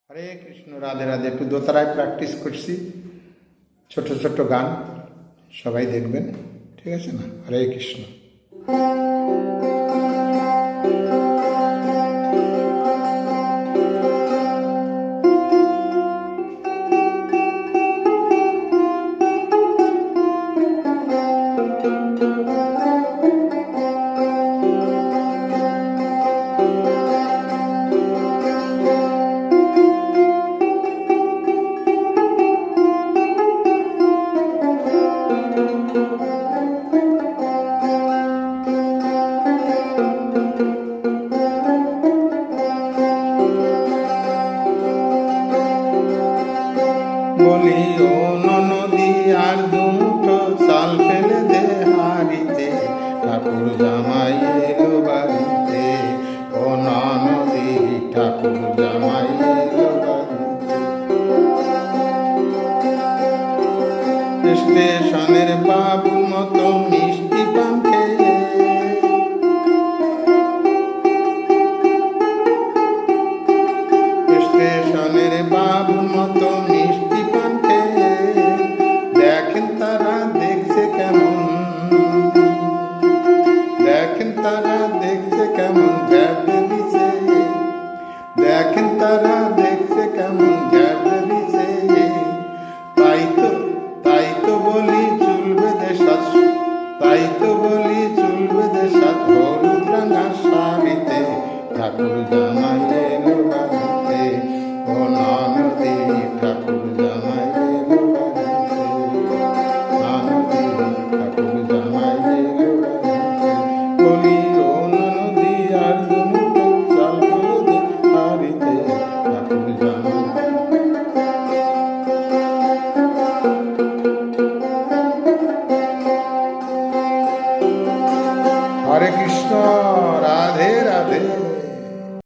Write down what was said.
হরে কৃষ্ণ, রাধে রাধে। একটু দোতারায় প্র্যাকটিস করছি, ছোট ছোট গান, সবাই দেখবেন, ঠিক আছে না? হরে কৃষ্ণ। বলি ও নদী আর দুটো চাল ফেলে দে হাড়িতে, ঠাকুর জামাই এলো বাড়িতে। ও নদী, ঠাকুর জামাই এলো বাড়িতে। স্টেশনের বাবুর মতো মিষ্টি পান খেয়ে, স্টেশনের বাবুর মতো মিষ্টি পান খেয়ে দেখেন তারা দেখছে কেমন, দেখেন তারা দেখছে কেমন গ্যাবে দিছে, দেখেন তারা দেখছে কেমন গ্যাবে দিছে। তাই তো বলি চুল বেঁধে সাজ, তাই তো বলি চুল বেঁধে সাজ হলুদ রাঙা শাড়িতে, ঠাকুর জামাই এলো বাড়িতে। ও নদী, ঠাকুর জামাই এলো বাড়িতে। নদী, ঠাকুর জামাই এলো বাড়িতে। বলি ও নদী আর দুটো চাল ফেলে দে হাড়িতে, ঠাকুর জামাই। হরে কৃষ্ণ, রাধে রাধে।